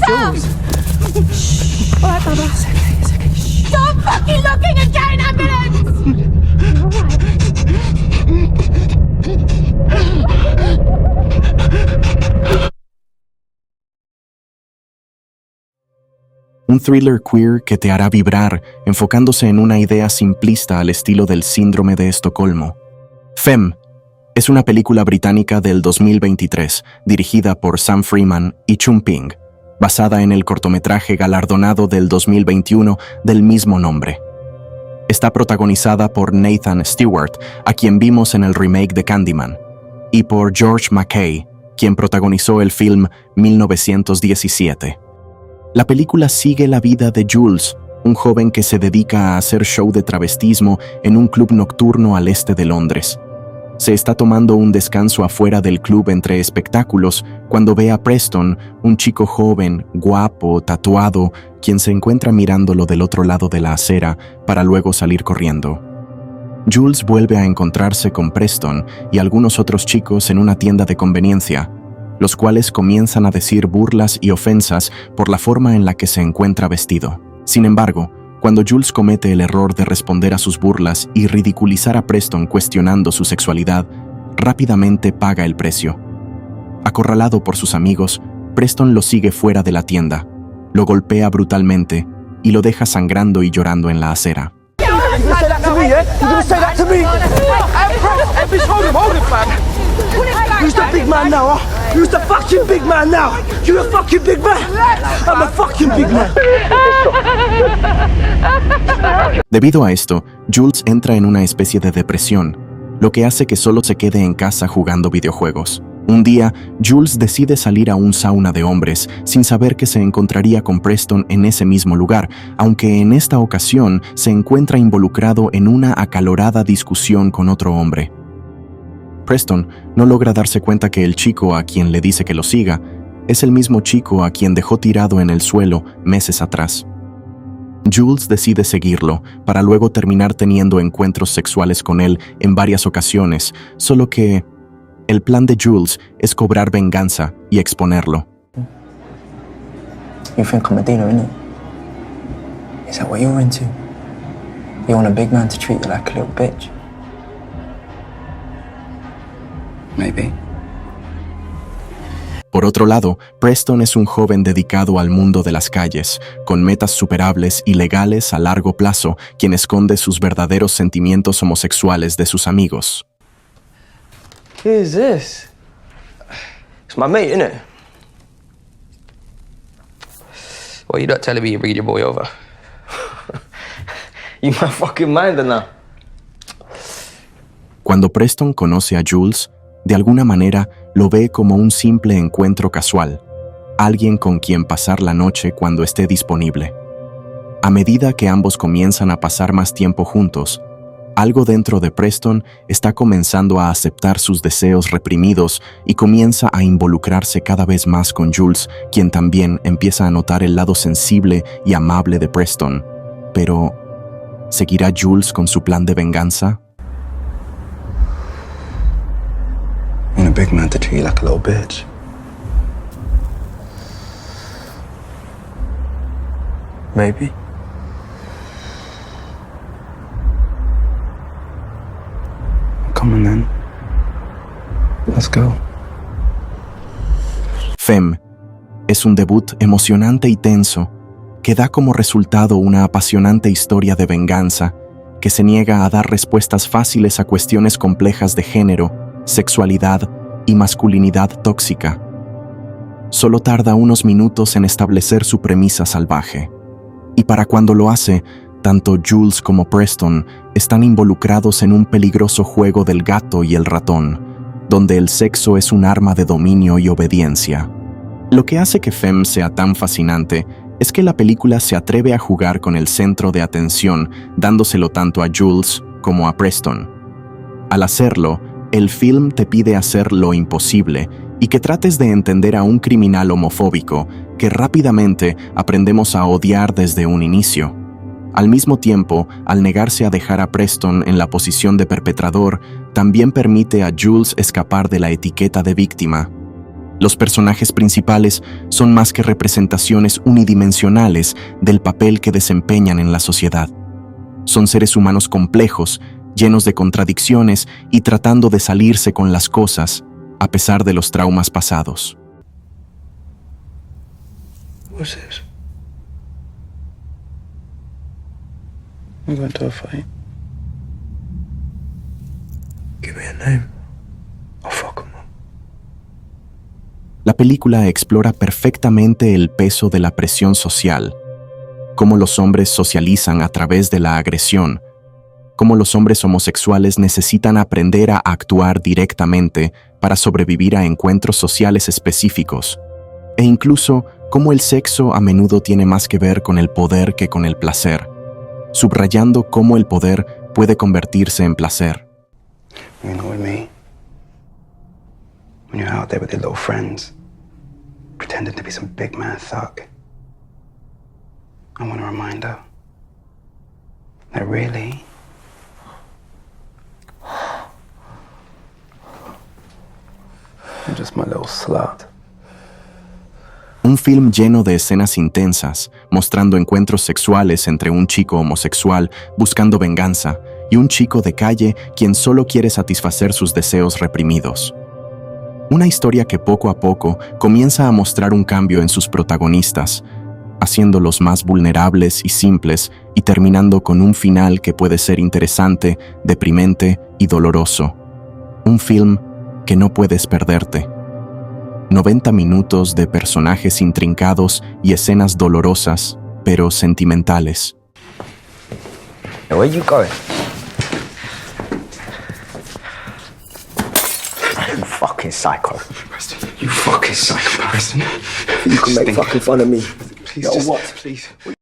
Jules. All right, Baba. It's okay, it's okay. Shh. Stop fucking looking again, ambulance! You're all right. Un thriller queer que te hará vibrar, enfocándose en una idea simplista al estilo del síndrome de Estocolmo. Femme es una película británica del 2023, dirigida por Sam Freeman y Chun Ping, basada en el cortometraje galardonado del 2021 del mismo nombre. Está protagonizada por Nathan Stewart, a quien vimos en el remake de Candyman, y por George Mackay, quien protagonizó el film 1917. La película sigue la vida de Jules, un joven que se dedica a hacer show de travestismo en un club nocturno al este de Londres. Se está tomando un descanso afuera del club entre espectáculos cuando ve a Preston, un chico joven, guapo, tatuado, quien se encuentra mirándolo del otro lado de la acera para luego salir corriendo. Jules vuelve a encontrarse con Preston y algunos otros chicos en una tienda de conveniencia, los cuales comienzan a decir burlas y ofensas por la forma en la que se encuentra vestido. Sin embargo, cuando Jules comete el error de responder a sus burlas y ridiculizar a Preston cuestionando su sexualidad, rápidamente paga el precio. Acorralado por sus amigos, Preston lo sigue fuera de la tienda, lo golpea brutalmente y lo deja sangrando y llorando en la acera. Who's the big man now, huh? Who's the fucking big man now? You're a fucking big man. I'm a fucking big man. Debido a esto, Jules entra en una especie de depresión, lo que hace que solo se quede en casa jugando videojuegos. Un día, Jules decide salir a un sauna de hombres sin saber que se encontraría con Preston en ese mismo lugar, aunque en esta ocasión se encuentra involucrado en una acalorada discusión con otro hombre. Preston no logra darse cuenta que el chico a quien le dice que lo siga es el mismo chico a quien dejó tirado en el suelo meses atrás. Jules decide seguirlo para luego terminar teniendo encuentros sexuales con él en varias ocasiones, solo que el plan de Jules es cobrar venganza y exponerlo. You think I'm a dealer, innit? Is that what you're into? You want a big man to treat you like a little bitch? Maybe. Por otro lado, Preston es un joven dedicado al mundo de las calles, con metas superables y legales a largo plazo, quien esconde sus verdaderos sentimientos homosexuales de sus amigos. Who's this? It's my mate, innit? Well, you're not telling me you bring your boy over. You my fucking minder now. Cuando Preston conoce a Jules, de alguna manera lo ve como un simple encuentro casual, alguien con quien pasar la noche cuando esté disponible. A medida que ambos comienzan a pasar más tiempo juntos, algo dentro de Preston está comenzando a aceptar sus deseos reprimidos y comienza a involucrarse cada vez más con Jules, quien también empieza a notar el lado sensible y amable de Preston. Pero, ¿seguirá Jules con su plan de venganza? Want a big man to treat you like a little bitch? Maybe. Come on then. Let's go. Femme es un debut emocionante y tenso que da como resultado una apasionante historia de venganza que se niega a dar respuestas fáciles a cuestiones complejas de género, sexualidad y masculinidad tóxica. Solo tarda unos minutos en establecer su premisa salvaje. Y para cuando lo hace, tanto Jules como Preston están involucrados en un peligroso juego del gato y el ratón, donde el sexo es un arma de dominio y obediencia. Lo que hace que Femme sea tan fascinante es que la película se atreve a jugar con el centro de atención, dándoselo tanto a Jules como a Preston. Al hacerlo, el film te pide hacer lo imposible y que trates de entender a un criminal homofóbico que rápidamente aprendemos a odiar desde un inicio. Al mismo tiempo, al negarse a dejar a Preston en la posición de perpetrador, también permite a Jules escapar de la etiqueta de víctima. Los personajes principales son más que representaciones unidimensionales del papel que desempeñan en la sociedad. Son seres humanos complejos, llenos de contradicciones y tratando de salirse con las cosas, a pesar de los traumas pasados. What's this? We got into a fight. Give me a name. I'll fuck 'em up. La película explora perfectamente el peso de la presión social, cómo los hombres socializan a través de la agresión, cómo los hombres homosexuales necesitan aprender a actuar directamente para sobrevivir a encuentros sociales específicos, e incluso cómo el sexo a menudo tiene más que ver con el poder que con el placer, subrayando cómo el poder puede convertirse en placer. You know with me? When you're out there with your little friends, pretending to be some big man thug, I want a reminder that really, you're just my little slut. Un film lleno de escenas intensas, mostrando encuentros sexuales entre un chico homosexual buscando venganza y un chico de calle quien solo quiere satisfacer sus deseos reprimidos. Una historia que poco a poco comienza a mostrar un cambio en sus protagonistas, haciéndolos más vulnerables y simples y terminando con un final que puede ser interesante, deprimente y doloroso. Un film que no puedes perderte. 90 minutos de personajes intrincados y escenas dolorosas, pero sentimentales. Now, where you going? You fucking psycho. Preston, You fucking psycho, Preston. you can make fucking fun of me. Please, Yo, just, what? Please. What